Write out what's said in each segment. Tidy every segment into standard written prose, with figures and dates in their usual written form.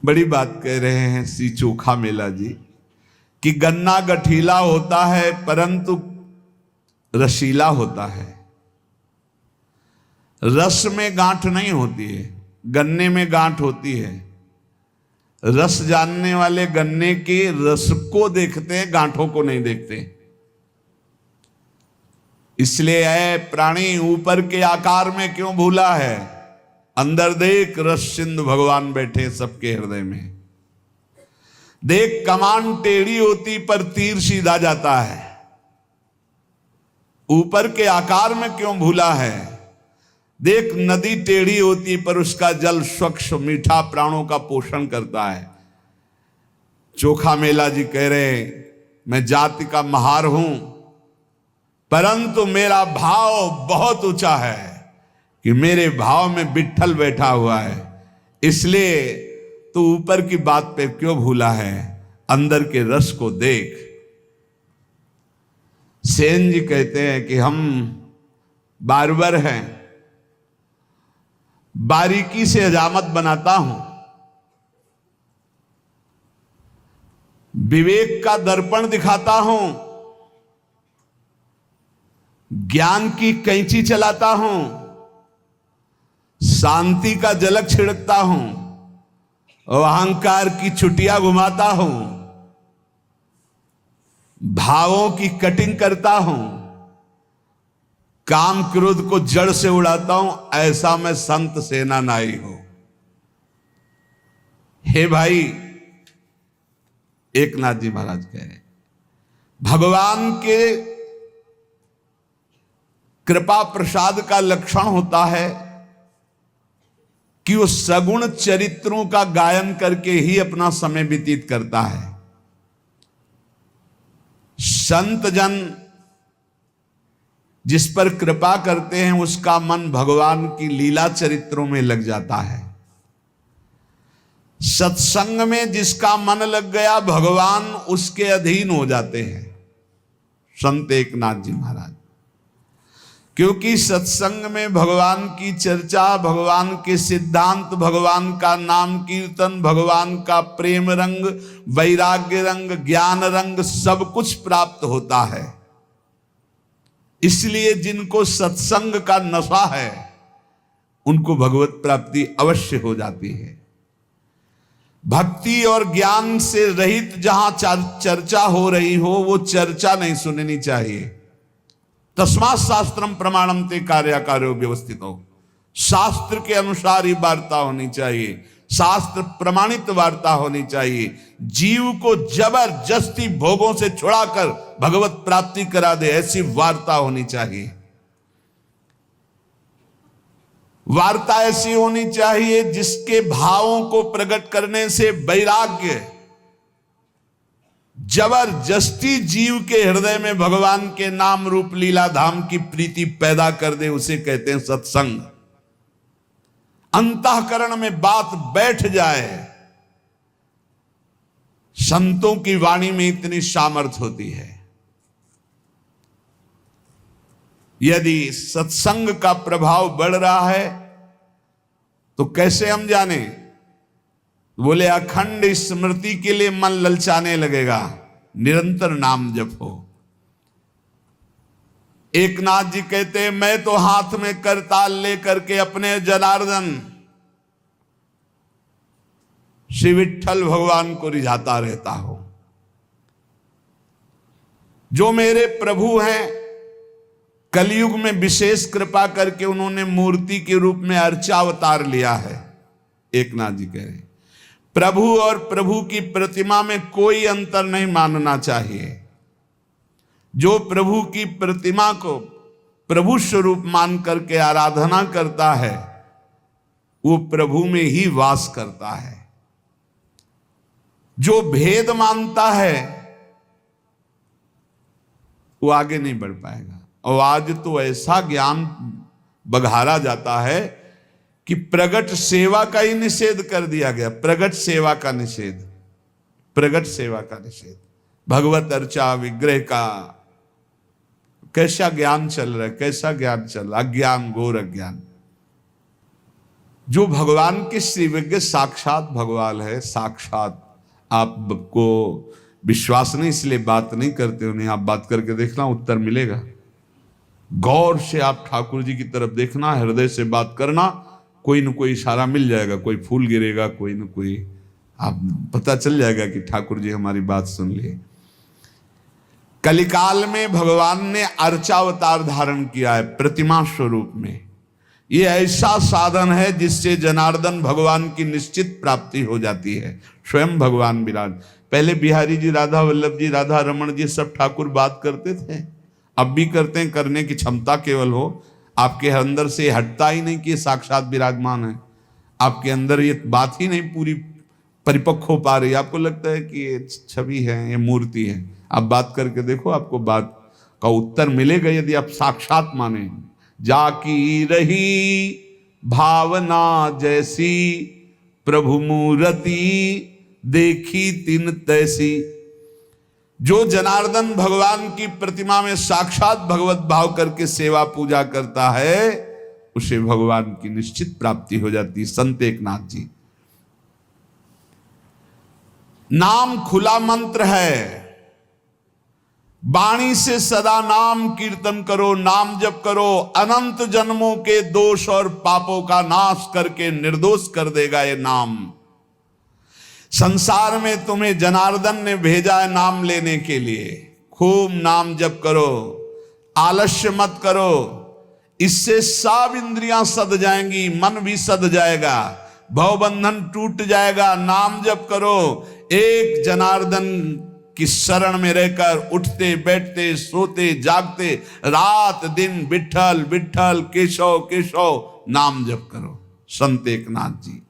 बड़ी बात कह रहे हैं श्री चोखा मेला जी कि गन्ना गठीला होता है परंतु रसीला होता है। रस में गांठ नहीं होती है, गन्ने में गांठ होती है। रस जानने वाले गन्ने के रस को देखते हैं, गांठों को नहीं देखते। इसलिए है प्राणी ऊपर के आकार में क्यों भूला है, अंदर देख रस सिंधु भगवान बैठे सबके हृदय में। देख कमान टेढ़ी होती पर तीर सीधा जाता है, ऊपर के आकार में क्यों भूला है। देख नदी टेढ़ी होती पर उसका जल स्वच्छ मीठा प्राणों का पोषण करता है। चोखा मेला जी कह रहे मैं जाति का महार हूं परंतु मेरा भाव बहुत ऊंचा है कि मेरे भाव में विट्ठल बैठा हुआ है। इसलिए तू ऊपर की बात पे क्यों भूला है, अंदर के रस को देख। सेन जी कहते हैं कि हम बारबर हैं, बारीकी से हजामत बनाता हूं, विवेक का दर्पण दिखाता हूं, ज्ञान की कैंची चलाता हूं, शांति का झलक छिड़कता हूं और अहंकार की छुटियां घुमाता हूं, भावों की कटिंग करता हूं, काम क्रोध को जड़ से उड़ाता हूं। ऐसा मैं संत सेना नाई हूं। हे भाई, एकनाथ जी महाराज कह रहे भगवान के कृपा प्रसाद का लक्षण होता है कि वो सगुण चरित्रों का गायन करके ही अपना समय व्यतीत करता है। संत जन जिस पर कृपा करते हैं उसका मन भगवान की लीला चरित्रों में लग जाता है। सत्संग में जिसका मन लग गया भगवान उसके अधीन हो जाते हैं। संत एकनाथ जी महाराज, क्योंकि सत्संग में भगवान की चर्चा, भगवान के सिद्धांत, भगवान का नाम कीर्तन, भगवान का प्रेम रंग, वैराग्य रंग, ज्ञान रंग सब कुछ प्राप्त होता है। इसलिए जिनको सत्संग का नशा है उनको भगवत प्राप्ति अवश्य हो जाती है। भक्ति और ज्ञान से रहित जहां चर्चा हो रही हो वो चर्चा नहीं सुननी चाहिए। तस्मात् शास्त्रम प्रमाणम ते कार्याकार्यो व्यवस्थित हो, शास्त्र के अनुसार ही वार्ता होनी चाहिए, शास्त्र प्रमाणित वार्ता होनी चाहिए। जीव को जबरदस्ती भोगों से छुड़ाकर भगवत प्राप्ति करा दे ऐसी वार्ता होनी चाहिए। वार्ता ऐसी होनी चाहिए जिसके भावों को प्रकट करने से वैराग्य जबरदस्ती जीव के हृदय में भगवान के नाम रूप लीला धाम की प्रीति पैदा कर दे, उसे कहते हैं सत्संग। अंतःकरण में बात बैठ जाए। संतों की वाणी में इतनी सामर्थ्य होती है। यदि सत्संग का प्रभाव बढ़ रहा है तो कैसे हम जाने? बोले अखंड स्मृति के लिए मन ललचाने लगेगा, निरंतर नाम जप हो। एकनाथ जी कहते मैं तो हाथ में करताल लेकर के अपने जनार्दन श्री विट्ठल भगवान को रिझाता रहता हूं। जो मेरे प्रभु हैं, कलयुग में विशेष कृपा करके उन्होंने मूर्ति के रूप में अर्चावतार लिया है। एकनाथ जी कह रहे प्रभु और प्रभु की प्रतिमा में कोई अंतर नहीं मानना चाहिए। जो प्रभु की प्रतिमा को प्रभु स्वरूप मान करके आराधना करता है वो प्रभु में ही वास करता है। जो भेद मानता है वो आगे नहीं बढ़ पाएगा। और आज तो ऐसा ज्ञान बघारा जाता है कि प्रगट सेवा का ही निषेध कर दिया गया। प्रगट सेवा का निषेध, प्रगट सेवा का निषेध, भगवत अर्चा विग्रह का कैसा ज्ञान चल रहा है, कैसा ज्ञान चल रहा, अज्ञान, घोर अज्ञान। जो भगवान के श्री विज्ञ साक्षात भगवान है, साक्षात। आपको विश्वास नहीं इसलिए बात नहीं करते हो, नहीं आप बात करके देखना, उत्तर मिलेगा। गौर से आप ठाकुर जी की तरफ देखना, हृदय से बात करना, कोई न कोई इशारा मिल जाएगा, कोई फूल गिरेगा, कोई न कोई, आप पता चल जाएगा कि ठाकुर जी हमारी बात सुन लिए। कलिकाल में भगवान ने अर्चावतार धारण किया है प्रतिमा स्वरूप में। ये ऐसा साधन है जिससे जनार्दन भगवान की निश्चित प्राप्ति हो जाती है। स्वयं भगवान विराज। पहले बिहारी जी, राधा वल्लभ जी, राधा रमन जी सब ठाकुर बात करते थे, अब भी करते हैं, करने की क्षमता केवल हो। आपके अंदर से हटता ही नहीं कि ये साक्षात विराजमान है, आपके अंदर ये बात ही नहीं पूरी परिपक्व हो पा रही, आपको लगता है कि ये छवि है, ये मूर्ति है। आप बात करके देखो, आपको बात का उत्तर मिलेगा यदि आप साक्षात माने। जाकी रही भावना जैसी, प्रभु मूर्ति देखी तिन तैसी। जो जनार्दन भगवान की प्रतिमा में साक्षात भगवत भाव करके सेवा पूजा करता है, उसे भगवान की निश्चित प्राप्ति हो जाती है। संत एकनाथ जी, नाम खुला मंत्र है, वाणी से सदा नाम कीर्तन करो, नाम जप करो, अनंत जन्मों के दोष और पापों का नाश करके निर्दोष कर देगा ये नाम। संसार में तुम्हें जनार्दन ने भेजा है नाम लेने के लिए। खूब नाम जप करो, आलस्य मत करो, इससे सब इंद्रियां सद जाएंगी, मन भी सद जाएगा, भवबंधन टूट जाएगा। नाम जप करो, एक जनार्दन की शरण में रहकर उठते बैठते सोते जागते रात दिन विठ्ठल विठ्ठल केशव केशव नाम जप करो। संत एकनाथ जी,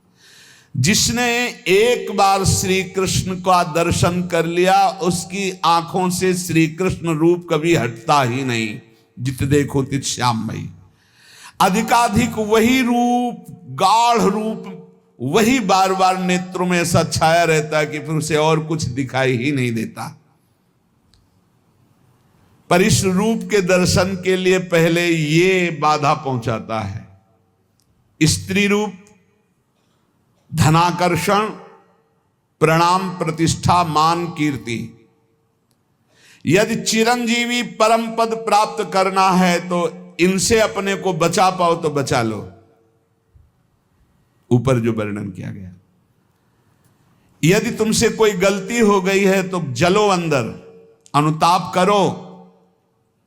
जिसने एक बार श्री कृष्ण का दर्शन कर लिया, उसकी आंखों से श्री कृष्ण रूप कभी हटता ही नहीं। जित देखो तित श्याममयी, अधिकाधिक वही रूप, गाढ़ रूप, वही बार बार नेत्रों में ऐसा छाया रहता है कि फिर उसे और कुछ दिखाई ही नहीं देता। पर इस रूप के दर्शन के लिए पहले ये बाधा पहुंचाता है। स्त्री रूप, धनाकर्षण, प्रणाम, प्रतिष्ठा, मान, कीर्ति। यदि चिरंजीवी परम पद प्राप्त करना है तो इनसे अपने को बचा पाओ तो बचा लो। ऊपर जो वर्णन किया गया, यदि तुमसे कोई गलती हो गई है तो जलो अंदर, अनुताप करो,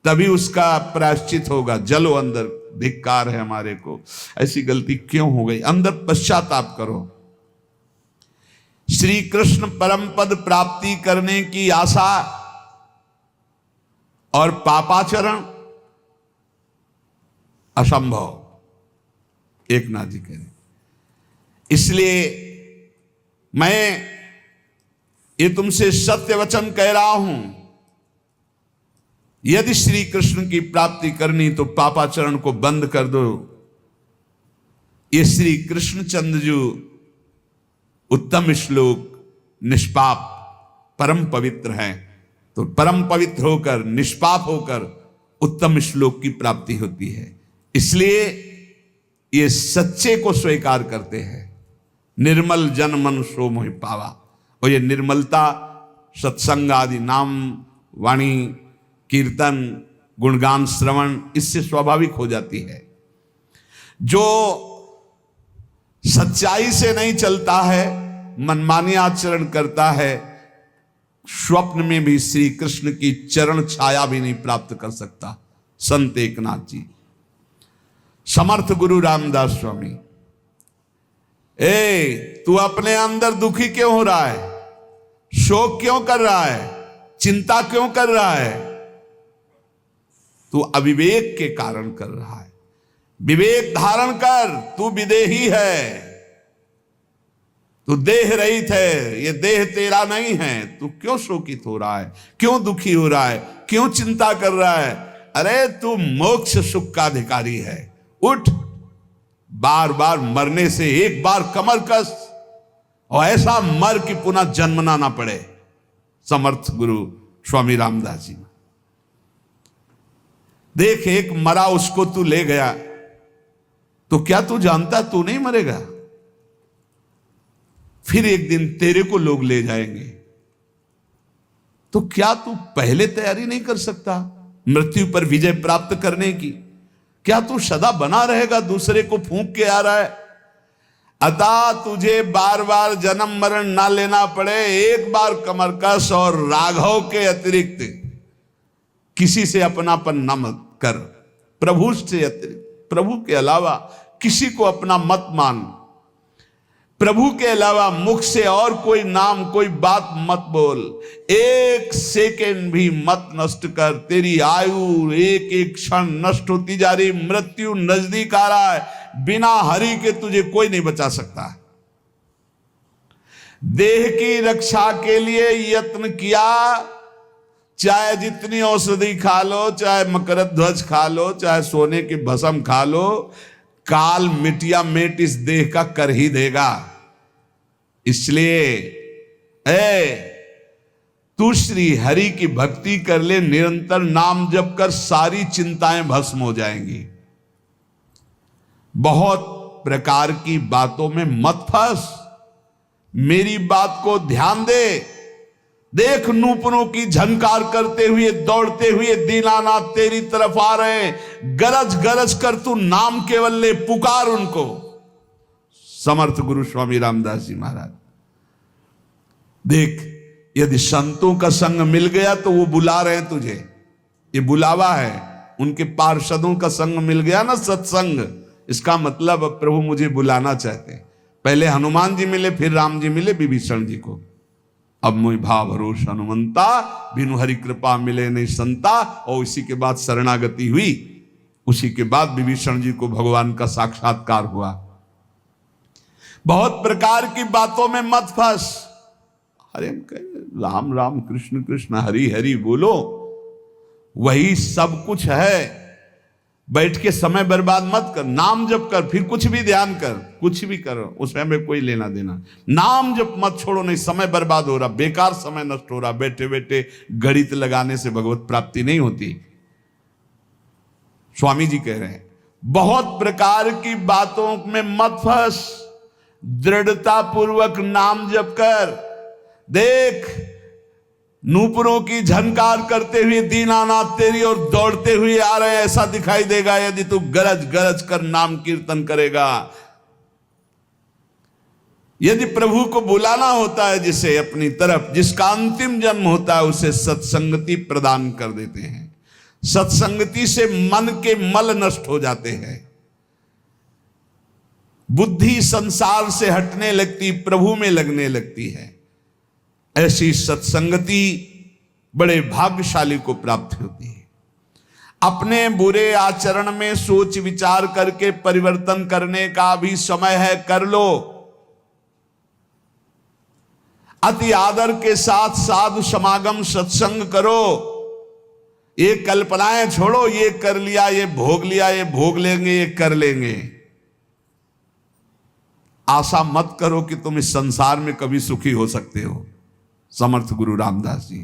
तभी उसका प्रायश्चित होगा। जलो अंदर, धिक्कार है हमारे को, ऐसी गलती क्यों हो गई, अंदर पश्चाताप करो। श्री कृष्ण परम पद प्राप्ति करने की आशा और पापाचरण असंभव, एकनाथ जी कह रहे। इसलिए मैं ये तुमसे सत्य वचन कह रहा हूं, यदि श्री कृष्ण की प्राप्ति करनी तो पापाचरण को बंद कर दो। ये श्री कृष्णचंद्र जो उत्तम श्लोक, निष्पाप परम पवित्र है, तो परम पवित्र होकर निष्पाप होकर उत्तम श्लोक की प्राप्ति होती है। इसलिए ये सच्चे को स्वीकार करते हैं। निर्मल जन मन सो मोहि पावा। और ये निर्मलता सत्संग आदि नाम वाणी कीर्तन गुणगान श्रवण इससे स्वाभाविक हो जाती है। जो सच्चाई से नहीं चलता है, मनमानी आचरण करता है, स्वप्न में भी श्री कृष्ण की चरण छाया भी नहीं प्राप्त कर सकता। संत एकनाथ जी, समर्थ गुरु रामदास स्वामी, तू अपने अंदर दुखी क्यों हो रहा है, शोक क्यों कर रहा है, चिंता क्यों कर रहा है? तू अविवेक के कारण कर रहा है। विवेक धारण कर, तू विदेही है, तू देह रहित है, ये देह तेरा नहीं है। तू क्यों शोकित हो रहा है, क्यों दुखी हो रहा है, क्यों चिंता कर रहा है? अरे तू मोक्ष सुख का अधिकारी है, उठ, बार बार मरने से एक बार कमर कस और ऐसा मर कि पुनः जन्मना ना पड़े। समर्थ गुरु स्वामी रामदास जी, देख एक मरा उसको तू ले गया, तो क्या तू जानता तू नहीं मरेगा? फिर एक दिन तेरे को लोग ले जाएंगे। तो क्या तू पहले तैयारी नहीं कर सकता मृत्यु पर विजय प्राप्त करने की? क्या तू सदा बना रहेगा दूसरे को फूंक के आ रहा है? अतः तुझे बार बार जन्म मरण ना लेना पड़े, एक बार कमर कस और राघव के अतिरिक्त किसी से अपनापन न मत कर। प्रभु से अतिरिक्त, प्रभु के अलावा किसी को अपना मत मान। प्रभु के अलावा मुख से और कोई नाम कोई बात मत बोल। एक सेकेंड भी मत नष्ट कर। तेरी आयु एक एक क्षण नष्ट होती जा रही, मृत्यु नजदीक आ रहा है। बिना हरि के तुझे कोई नहीं बचा सकता। देह की रक्षा के लिए यत्न किया, चाहे जितनी औषधि खा लो, चाहे मकरध्वज खा लो, चाहे सोने की भस्म खा लो, काल मिटिया मेट इस देह का कर ही देगा। इसलिए तू श्री हरि की भक्ति कर ले, निरंतर नाम जप कर, सारी चिंताएं भस्म हो जाएंगी। बहुत प्रकार की बातों में मत फंस, मेरी बात को ध्यान दे। देख नूपुरों की झनकार करते हुए दौड़ते हुए दीनानाथ तेरी तरफ आ रहे हैं। गरज गरज कर तू नाम केवल ले, पुकार उनको। समर्थ गुरु स्वामी रामदास जी महाराज। देख, यदि संतों का संग मिल गया तो वो बुला रहे हैं तुझे, ये बुलावा है। उनके पार्षदों का संग मिल गया ना, सत्संग, इसका मतलब अब प्रभु मुझे बुलाना चाहते हैं। पहले हनुमान जी मिले, फिर राम जी मिले विभीषण जी को। अब मोहि भाव भरोस हनुमंता, बिनु हरि कृपा मिले नहीं संता। और इसी के बाद शरणागति हुई, उसी के बाद विभीषण जी को भगवान का साक्षात्कार हुआ। बहुत प्रकार की बातों में मत फंस। अरे राम राम कृष्ण कृष्ण हरि हरि बोलो, वही सब कुछ है। बैठ के समय बर्बाद मत कर, नाम जप कर, फिर कुछ भी ध्यान कर, कुछ भी करो, उसमें हमें कोई लेना देना। नाम जप मत छोड़ो, नहीं समय बर्बाद हो रहा, बेकार समय नष्ट हो रहा। बैठे बैठे गणित लगाने से भगवत प्राप्ति नहीं होती। स्वामी जी कह रहे हैं बहुत प्रकार की बातों में मत फंस, दृढ़ता पूर्वक नाम जप कर। देख नूपुरों की झनकार करते हुए दीनानाथ तेरी ओर दौड़ते हुए आ रहे हैं, ऐसा दिखाई देगा यदि तू गरज गरज कर नाम कीर्तन करेगा। यदि प्रभु को बुलाना होता है जिसे अपनी तरफ, जिसका अंतिम जन्म होता है, उसे सत्संगति प्रदान कर देते हैं। सत्संगति से मन के मल नष्ट हो जाते हैं, बुद्धि संसार से हटने लगती, प्रभु में लगने लगती है। ऐसी सत्संगति बड़े भाग्यशाली को प्राप्त होती है। अपने बुरे आचरण में सोच विचार करके परिवर्तन करने का भी समय है, कर लो। अति आदर के साथ साधु समागम सत्संग करो। ये कल्पनाएं छोड़ो, ये कर लिया, ये भोग लिया, ये भोग लेंगे, ये कर लेंगे। आशा मत करो कि तुम इस संसार में कभी सुखी हो सकते हो। समर्थ गुरु रामदास जी,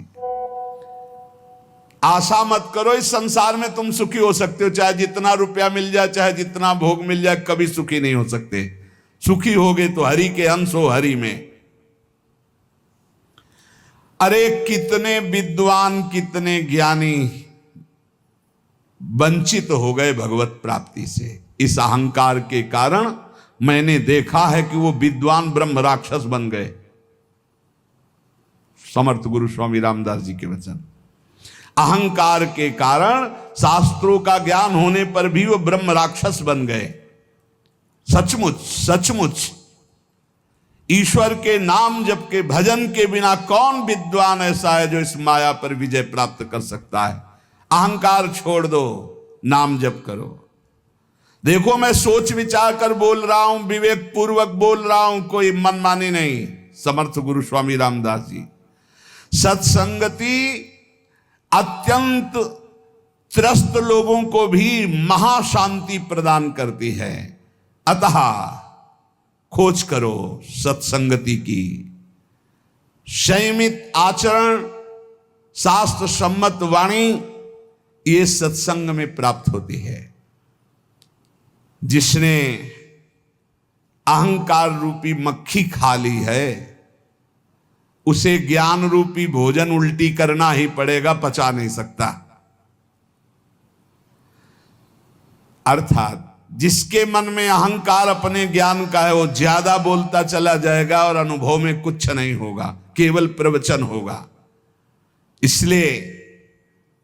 आशा मत करो इस संसार में तुम सुखी हो सकते हो। चाहे जितना रुपया मिल जाए, चाहे जितना भोग मिल जाए, कभी सुखी नहीं हो सकते। सुखी होगे तो हरि के अंश हो, हरि में। अरे कितने विद्वान, कितने ज्ञानी वंचित हो गए भगवत प्राप्ति से। इस अहंकार के कारण मैंने देखा है कि वो विद्वान ब्रह्म राक्षस बन गए। समर्थ गुरु स्वामी रामदास जी के वचन। अहंकार के कारण शास्त्रों का ज्ञान होने पर भी वो ब्रह्म राक्षस बन गए। सचमुच सचमुच ईश्वर के नाम जप के भजन के बिना कौन विद्वान ऐसा है जो इस माया पर विजय प्राप्त कर सकता है। अहंकार छोड़ दो, नाम जप करो। देखो मैं सोच विचार कर बोल रहा हूं, विवेक पूर्वक बोल रहा हूं, कोई मनमानी नहीं। समर्थ गुरु स्वामी रामदास जी। सत्संगति अत्यंत त्रस्त लोगों को भी महाशांति प्रदान करती है। अतः खोज करो सत्संगति की। संयमित आचरण, शास्त्र सम्मत वाणी, ये सत्संग में प्राप्त होती है। जिसने अहंकार रूपी मक्खी खा ली है उसे ज्ञान रूपी भोजन उल्टी करना ही पड़ेगा, पचा नहीं सकता। अर्थात जिसके मन में अहंकार अपने ज्ञान का है वो ज्यादा बोलता चला जाएगा और अनुभव में कुछ नहीं होगा, केवल प्रवचन होगा। इसलिए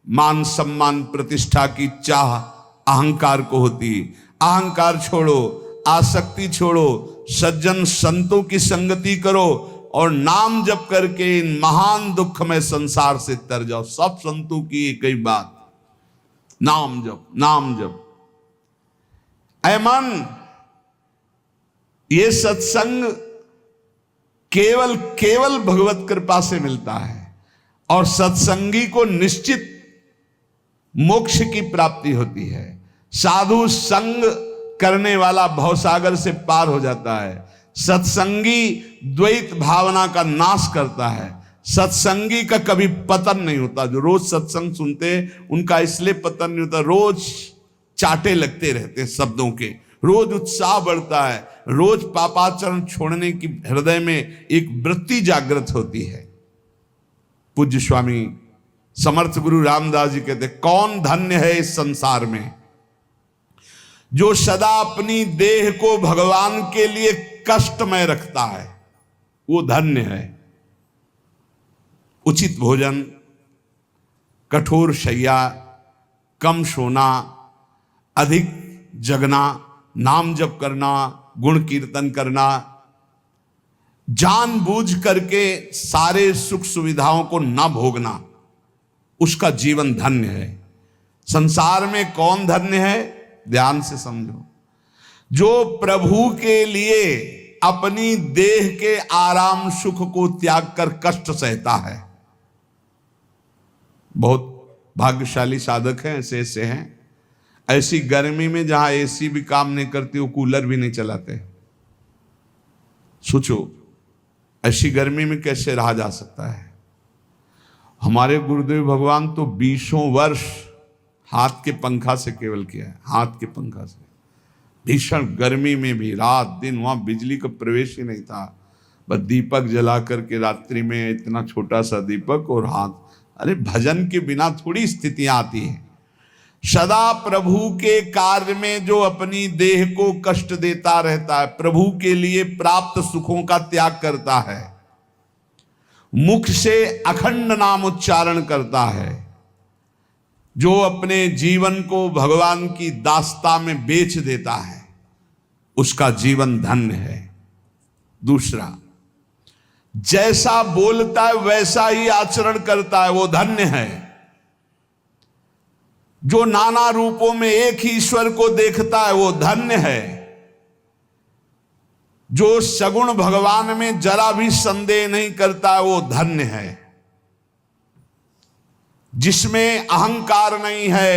मान सम्मान प्रतिष्ठा की चाह अहंकार को होती। अहंकार छोड़ो, आसक्ति छोड़ो, सज्जन संतों की संगति करो और नाम जप करके इन महान दुख में संसार से तर जाओ। सब संतों की एक ही बात, नाम जप, नाम जप। ऐ मन, ये सत्संग केवल केवल भगवत कृपा से मिलता है और सत्संगी को निश्चित मोक्ष की प्राप्ति होती है। साधु संग करने वाला भवसागर से पार हो जाता है। सत्संगी द्वैत भावना का नाश करता है। सत्संगी का कभी पतन नहीं होता। जो रोज सत्संग सुनते उनका इसलिए पतन नहीं होता, रोज चाटे लगते रहते शब्दों के, रोज उत्साह बढ़ता है, रोज पापाचरण छोड़ने की हृदय में एक वृत्ति जागृत होती है। पूज्य स्वामी समर्थ गुरु रामदास जी कहते, कौन धन्य है इस संसार में जो सदा अपनी देह को भगवान के लिए कष्ट में रखता है, वो धन्य है। उचित भोजन, कठोर शैया, कम सोना, अधिक जगना, नाम जप करना, गुण कीर्तन करना, जानबूझ करके सारे सुख सुविधाओं को न भोगना, उसका जीवन धन्य है। संसार में कौन धन्य है? ध्यान से समझो। जो प्रभु के लिए अपनी देह के आराम सुख को त्याग कर कष्ट सहता है। बहुत भाग्यशाली साधक हैं, ऐसे ऐसे हैं। ऐसी गर्मी में जहां एसी भी काम नहीं करती, वो कूलर भी नहीं चलाते। सोचो ऐसी गर्मी में कैसे रहा जा सकता है। हमारे गुरुदेव भगवान तो 20 वर्ष हाथ के पंखा से केवल किया है, हाथ के पंखा से। भीषण गर्मी में भी रात दिन वहां बिजली का प्रवेश ही नहीं था, बस दीपक जला करके रात्रि में, इतना छोटा सा दीपक और हाथ। अरे भजन के बिना थोड़ी स्थितियां आती हैं। सदा प्रभु के कार्य में जो अपनी देह को कष्ट देता रहता है, प्रभु के लिए प्राप्त सुखों का त्याग करता है, मुख से अखंड नाम उच्चारण करता है, जो अपने जीवन को भगवान की दास्ता में बेच देता है, उसका जीवन धन्य है। दूसरा, जैसा बोलता है वैसा ही आचरण करता है, वो धन्य है। जो नाना रूपों में एक ही ईश्वर को देखता है, वो धन्य है। जो सगुण भगवान में जरा भी संदेह नहीं करता है, वो धन्य है। जिसमें अहंकार नहीं है,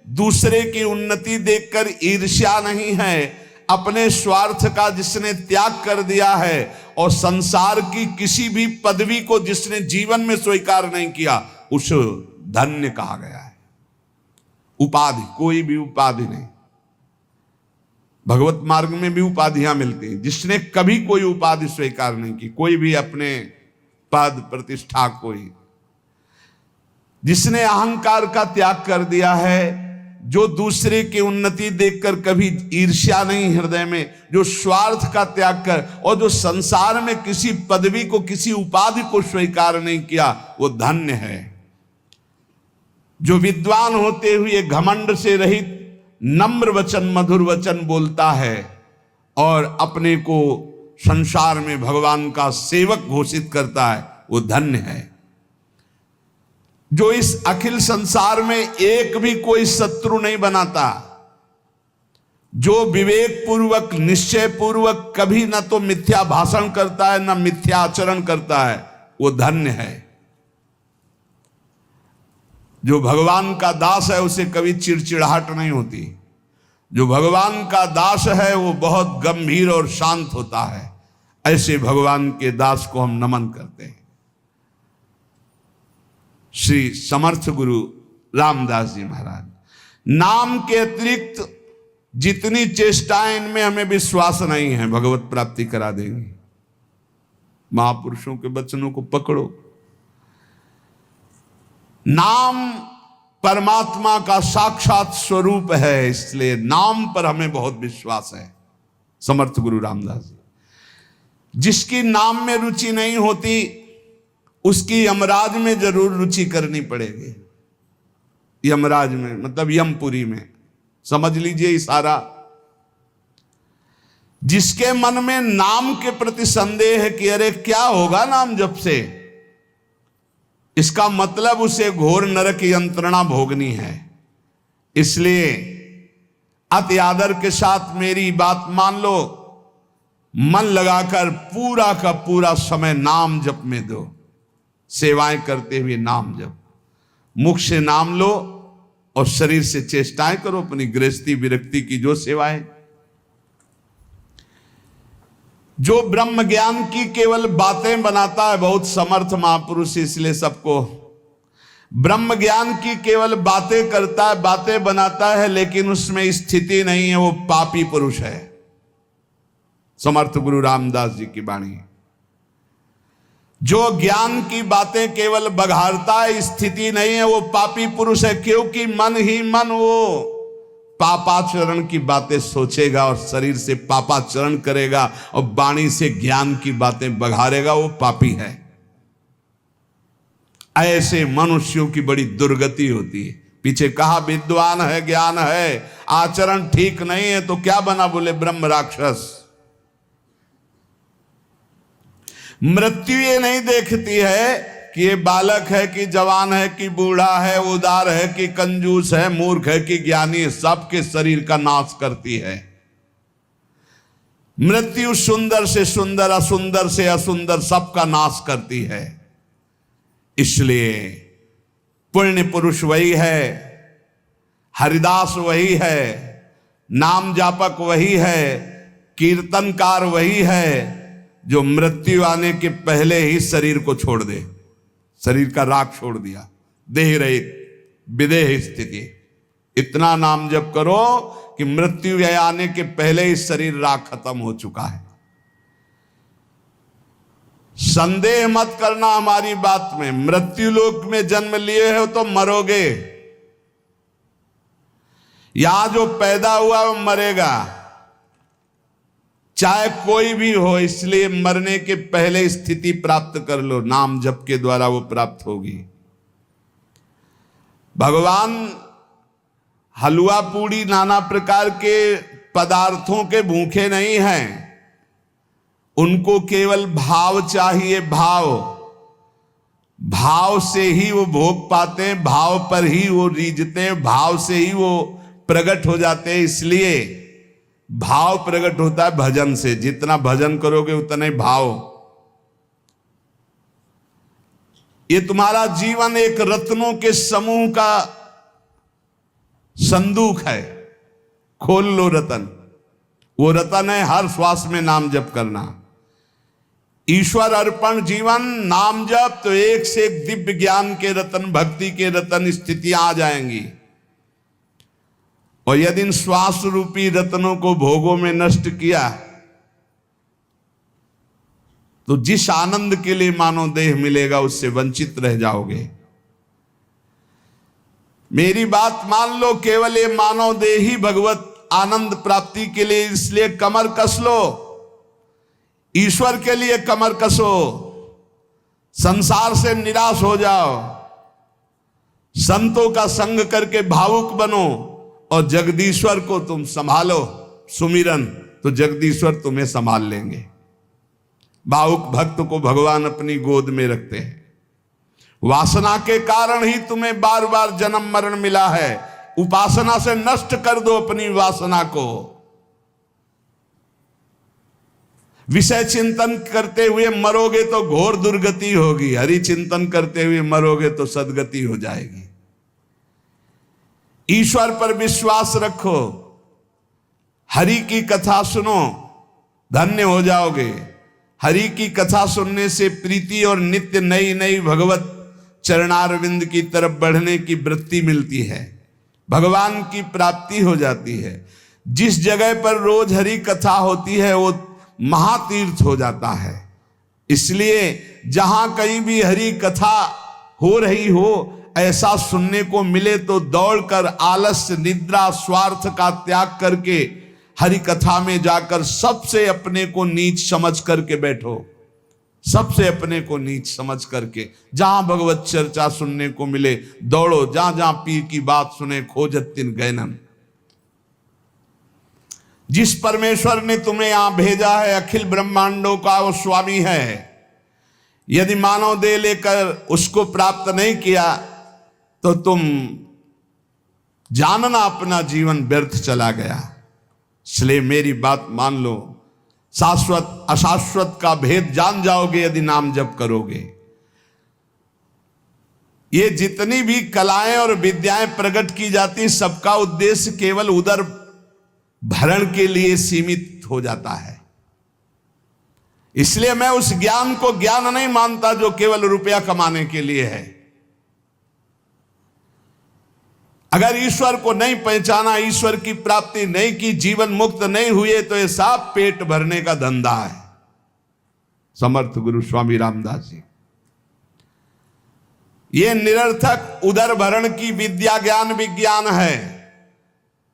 दूसरे की उन्नति देखकर ईर्ष्या नहीं है, अपने स्वार्थ का जिसने त्याग कर दिया है और संसार की किसी भी पदवी को जिसने जीवन में स्वीकार नहीं किया, उस धन्य कहा गया है। उपाधि, कोई भी उपाधि नहीं। भगवत मार्ग में भी उपाधियां मिलती हैं। जिसने कभी कोई उपाधि स्वीकार नहीं की, कोई भी अपने पद प्रतिष्ठा, कोई जिसने अहंकार का त्याग कर दिया है, जो दूसरे की उन्नति देखकर कभी ईर्ष्या नहीं हृदय में, जो स्वार्थ का त्याग कर और जो संसार में किसी पदवी को, किसी उपाधि को स्वीकार नहीं किया, वो धन्य है। जो विद्वान होते हुए घमंड से रहित नम्र वचन, मधुर वचन बोलता है और अपने को संसार में भगवान का सेवक घोषित करता है, वो धन्य है। जो इस अखिल संसार में एक भी कोई शत्रु नहीं बनाता, जो विवेक पूर्वक, निश्चय पूर्वक कभी न तो मिथ्या भाषण करता है न मिथ्या आचरण करता है, वो धन्य है। जो भगवान का दास है उसे कभी चिड़चिड़ाहट नहीं होती। जो भगवान का दास है वो बहुत गंभीर और शांत होता है। ऐसे भगवान के दास को हम नमन करते हैं। श्री समर्थ गुरु रामदास जी महाराज, नाम के अतिरिक्त जितनी चेष्टाएं इनमें हमें विश्वास नहीं है भगवत प्राप्ति करा देंगी। महापुरुषों के वचनों को पकड़ो। नाम परमात्मा का साक्षात स्वरूप है, इसलिए नाम पर हमें बहुत विश्वास है। समर्थ गुरु रामदास जी, जिसकी नाम में रुचि नहीं होती उसकी यमराज में जरूर रुचि करनी पड़ेगी। यमराज में मतलब यमपुरी में, समझ लीजिए इशारा। जिसके मन में नाम के प्रति संदेह है कि अरे क्या होगा नाम जप से, इसका मतलब उसे घोर नरक यंत्रणा भोगनी है। इसलिए अति आदर के साथ मेरी बात मान लो, मन लगाकर पूरा का पूरा समय नाम जप में दो। सेवाएं करते हुए नाम जप, मुख से नाम लो और शरीर से चेष्टाएं करो अपनी गृहस्थी विरक्ति की जो सेवाएं। जो ब्रह्म ज्ञान की केवल बातें बनाता है, बहुत समर्थ महापुरुष इसलिए सबको, ब्रह्म ज्ञान की केवल बातें करता है, बातें बनाता है, लेकिन उसमें स्थिति नहीं है, वो पापी पुरुष है। समर्थ गुरु रामदास जी की वाणी। जो ज्ञान की बातें केवल बघारता है, स्थिति नहीं है, वो पापी पुरुष है। क्योंकि मन ही मन वो पापाचरण की बातें सोचेगा और शरीर से पापाचरण करेगा और वाणी से ज्ञान की बातें बघारेगा, वो पापी है। ऐसे मनुष्यों की बड़ी दुर्गति होती है। पीछे कहा विद्वान है, ज्ञान है, आचरण ठीक नहीं है तो क्या बना, बोले ब्रह्म राक्षस। मृत्यु ये नहीं देखती है कि ये बालक है कि जवान है कि बूढ़ा है, उदार है कि कंजूस है, मूर्ख है कि ज्ञानी है, सबके शरीर का नाश करती है। मृत्यु सुंदर से सुंदर, असुंदर से असुंदर, सबका नाश करती है। इसलिए पुण्य पुरुष वही है, हरिदास वही है, नाम जापक वही है, कीर्तनकार वही है, जो मृत्यु आने के पहले ही शरीर को छोड़ दे, शरीर का राग छोड़ दिया, देह रहित विदेह स्थिति। इतना नाम जप करो कि मृत्यु आने के पहले ही शरीर राग खत्म हो चुका है। संदेह मत करना हमारी बात में, मृत्यु लोक में जन्म लिए हो तो मरोगे। यहां जो पैदा हुआ वो मरेगा, चाहे कोई भी हो। इसलिए मरने के पहले स्थिति प्राप्त कर लो, नाम जप के द्वारा वो प्राप्त होगी। भगवान हलवा पूड़ी नाना प्रकार के पदार्थों के भूखे नहीं हैं, उनको केवल भाव चाहिए। भाव से ही वो भोग पाते हैं, भाव पर ही वो रीझते हैं, भाव से ही वो प्रकट हो जाते हैं। इसलिए भाव प्रकट होता है भजन से, जितना भजन करोगे उतना ही भाव। ये तुम्हारा जीवन एक रत्नों के समूह का संदूक है, खोल लो रतन। वो रतन है हर श्वास में नाम जप करना, ईश्वर अर्पण जीवन, नाम जप। तो एक से एक दिव्य ज्ञान के रतन, भक्ति के रतन स्थितियां आ जाएंगी। और यदि इन श्वास रूपी रत्नों को भोगों में नष्ट किया तो जिस आनंद के लिए मानो देह मिलेगा उससे वंचित रह जाओगे। मेरी बात मान लो, केवल ये मानव देह ही भगवत आनंद प्राप्ति के लिए, इसलिए कमर कस लो, ईश्वर के लिए कमर कसो, संसार से निराश हो जाओ, संतों का संग करके भावुक बनो और जगदीश्वर को तुम संभालो। सुमिरन तो जगदीश्वर तुम्हें संभाल लेंगे। भावुक भक्त को भगवान अपनी गोद में रखते हैं। वासना के कारण ही तुम्हें बार बार जन्म मरण मिला है। उपासना से नष्ट कर दो अपनी वासना को। विषय चिंतन करते हुए मरोगे तो घोर दुर्गति होगी, हरि चिंतन करते हुए मरोगे तो सदगति हो जाएगी। ईश्वर पर विश्वास रखो, हरि की कथा सुनो, धन्य हो जाओगे। हरि की कथा सुनने से प्रीति और नित्य नई नई भगवत चरणारविंद की तरफ बढ़ने की वृत्ति मिलती है, भगवान की प्राप्ति हो जाती है। जिस जगह पर रोज हरि कथा होती है वो महातीर्थ हो जाता है। इसलिए जहां कहीं भी हरि कथा हो रही हो, ऐसा सुनने को मिले तो दौड़कर आलस्य, निद्रा, स्वार्थ का त्याग करके हरि कथा में जाकर सबसे अपने को नीच समझ करके बैठो। सबसे अपने को नीच समझ करके जहां भगवत चर्चा सुनने को मिले दौड़ो, जहां जहां पीर की बात सुने खोजत तिन गैनन। जिस परमेश्वर ने तुम्हें यहां भेजा है, अखिल ब्रह्मांडों का वो स्वामी है। यदि मानव देह लेकर उसको प्राप्त नहीं किया तो तुम जानना अपना जीवन व्यर्थ चला गया। इसलिए मेरी बात मान लो, शाश्वत अशाश्वत का भेद जान जाओगे यदि नाम जप करोगे। ये जितनी भी कलाएं और विद्याएं प्रकट की जाती, सबका उद्देश्य केवल उदर भरण के लिए सीमित हो जाता है। इसलिए मैं उस ज्ञान को ज्ञान नहीं मानता जो केवल रुपया कमाने के लिए है। अगर ईश्वर को नहीं पहचाना, ईश्वर की प्राप्ति नहीं की, जीवन मुक्त नहीं हुए, तो ये सब पेट भरने का धंधा है। समर्थ गुरु स्वामी रामदास जी, ये निरर्थक उदर भरण की विद्या ज्ञान विज्ञान है।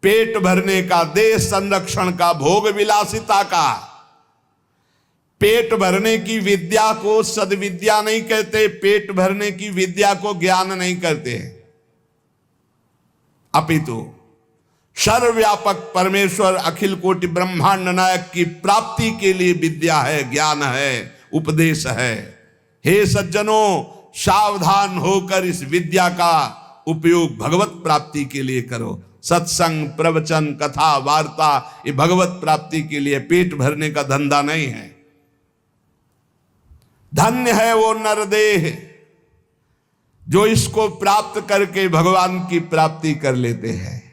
पेट भरने का, देश संरक्षण का, भोग विलासिता का। पेट भरने की विद्या को सद्विद्या नहीं कहते, पेट भरने की विद्या को ज्ञान नहीं कहते, अपितु सर्वव्यापक परमेश्वर अखिल कोटि ब्रह्मांड नायक की प्राप्ति के लिए विद्या है, ज्ञान है, उपदेश है। हे सज्जनों, सावधान होकर इस विद्या का उपयोग भगवत प्राप्ति के लिए करो। सत्संग, प्रवचन, कथा, वार्ता ये भगवत प्राप्ति के लिए, पेट भरने का धंधा नहीं है। धन्य है वो नरदेह जो इसको प्राप्त करके भगवान की प्राप्ति कर लेते हैं।